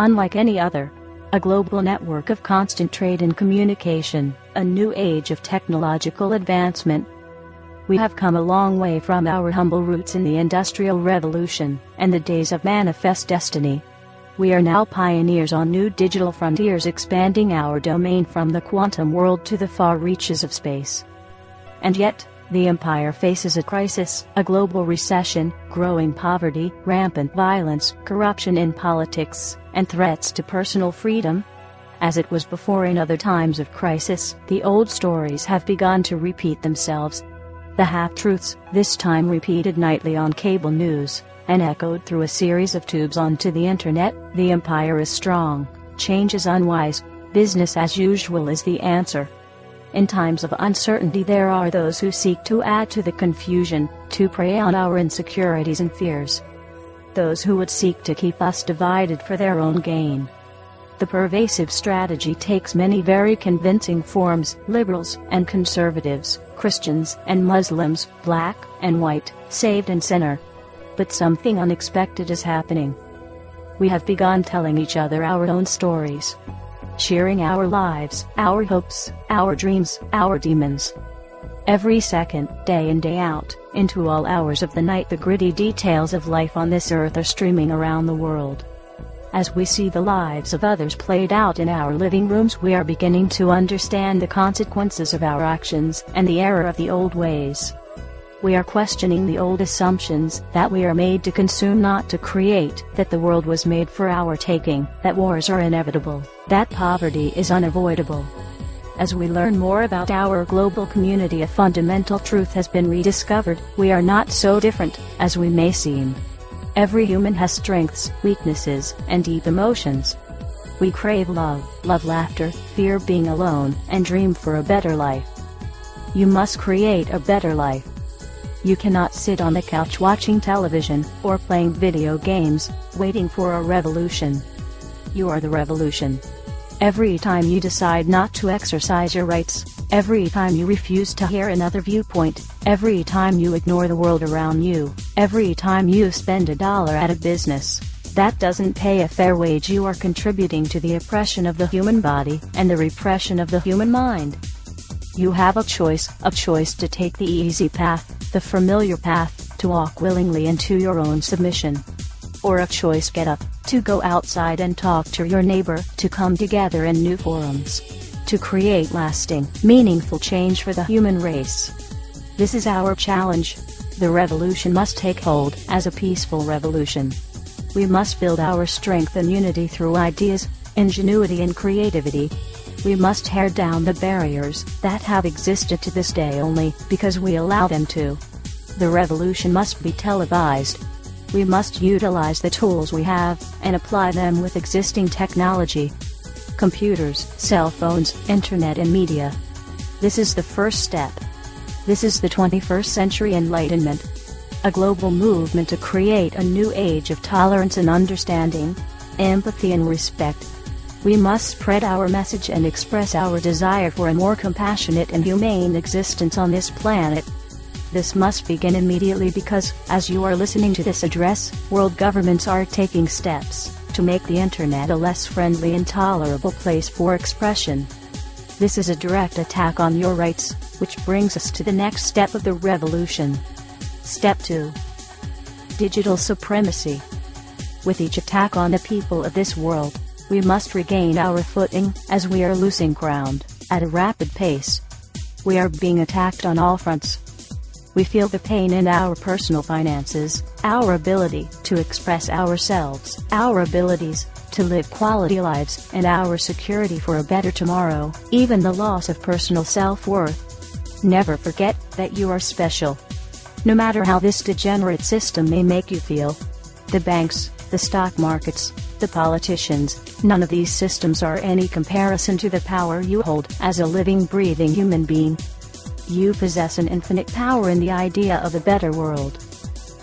unlike any other. A global network of constant trade and communication, a new age of technological advancement. We have come a long way from our humble roots in the Industrial Revolution and the days of manifest destiny. We are now pioneers on new digital frontiers, expanding our domain from the quantum world to the far reaches of space. And yet, the empire faces a crisis, a global recession, growing poverty, rampant violence, corruption in politics, and threats to personal freedom. As it was before in other times of crisis, the old stories have begun to repeat themselves. The half-truths, this time repeated nightly on cable news, and echoed through a series of tubes onto the internet. The empire is strong, change is unwise, business as usual is the answer. In times of uncertainty there are those who seek to add to the confusion, to prey on our insecurities and fears. Those who would seek to keep us divided for their own gain. The pervasive strategy takes many very convincing forms: liberals and conservatives, Christians and Muslims, black and white, saved and sinner. But something unexpected is happening. We have begun telling each other our own stories, sharing our lives, our hopes, our dreams, our demons. Every second, day in day out, into all hours of the night, the gritty details of life on this earth are streaming around the world. As we see the lives of others played out in our living rooms, we are beginning to understand the consequences of our actions and the error of the old ways. We are questioning the old assumptions that we are made to consume, not to create, that the world was made for our taking, that wars are inevitable, that poverty is unavoidable. As we learn more about our global community, a fundamental truth has been rediscovered: we are not so different as we may seem. Every human has strengths, weaknesses, and deep emotions. We crave love, love laughter, fear being alone, and dream for a better life. You must create a better life. You cannot sit on the couch watching television, or playing video games, waiting for a revolution. You are the revolution. Every time you decide not to exercise your rights, every time you refuse to hear another viewpoint, every time you ignore the world around you, every time you spend $1 at a business that doesn't pay a fair wage, you are contributing to the oppression of the human body and the repression of the human mind. You have a choice to take the easy path, the familiar path, to walk willingly into your own submission. Or a choice: get up, to go outside and talk to your neighbor, to come together in new forums, to create lasting, meaningful change for the human race. This is our challenge. The revolution must take hold as a peaceful revolution. We must build our strength and unity through ideas, ingenuity and creativity. We must tear down the barriers that have existed to this day only because we allow them to. The revolution must be televised. We must utilize the tools we have and apply them with existing technology. Computers, cell phones, internet and media. This is the first step. This is the 21st century enlightenment. A global movement to create a new age of tolerance and understanding, empathy and respect. We must spread our message and express our desire for a more compassionate and humane existence on this planet. This must begin immediately because, as you are listening to this address, world governments are taking steps to make the internet a less friendly and tolerable place for expression. This is a direct attack on your rights, which brings us to the next step of the revolution. Step 2. Digital supremacy. With each attack on the people of this world, we must regain our footing, as we are losing ground at a rapid pace. We are being attacked on all fronts. We feel the pain in our personal finances, our ability to express ourselves, our abilities to live quality lives, and our security for a better tomorrow, even the loss of personal self-worth. Never forget that you are special. No matter how this degenerate system may make you feel. The banks, the stock markets, the politicians, none of these systems are any comparison to the power you hold as a living, breathing human being. You possess an infinite power in the idea of a better world.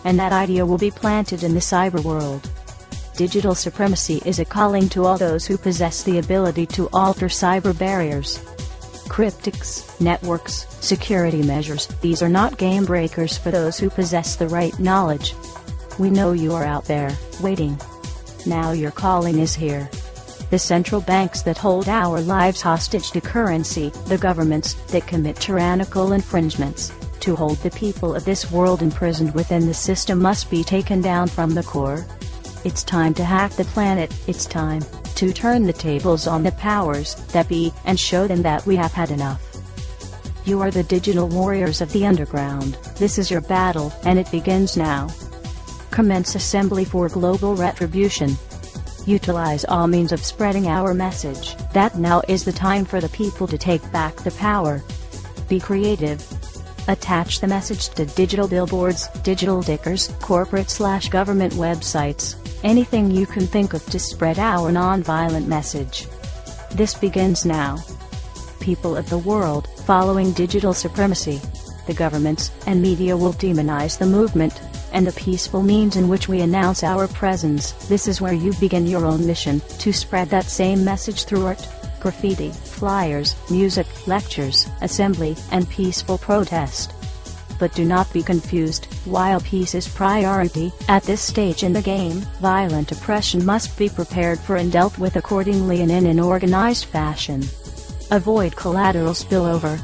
And that idea will be planted in the cyber world. Digital supremacy is a calling to all those who possess the ability to alter cyber barriers. Cryptics, networks, security measures, these are not game breakers for those who possess the right knowledge. We know you are out there, waiting. Now your calling is here. The central banks that hold our lives hostage to currency, the governments that commit tyrannical infringements to hold the people of this world imprisoned within the system must be taken down from the core. It's time to hack the planet. It's time to turn the tables on the powers that be and show them that we have had enough. You are the digital warriors of the underground. This is your battle, and it begins now. Commence assembly for global retribution. Utilize all means of spreading our message that now is the time for the people to take back the power. Be creative. Attach the message to digital billboards, digital tickers, corporate/government websites, anything you can think of to spread our non-violent message. This begins now. People of the world, following digital supremacy, the governments and media will demonize the movement and the peaceful means in which we announce our presence. This is where you begin your own mission to spread that same message through art, graffiti, flyers, music, lectures, assembly, and peaceful protest. But do not be confused. While peace is priority at this stage in the game, violent oppression must be prepared for and dealt with accordingly and in an organized fashion. Avoid collateral spillover.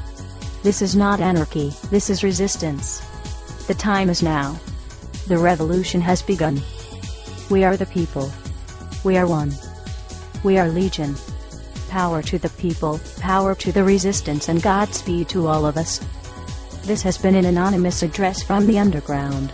This is not anarchy, this is resistance. The time is now. The revolution has begun. We are the people. We are one. We are legion. Power to the people, power to the resistance, and Godspeed to all of us. This has been an anonymous address from the underground.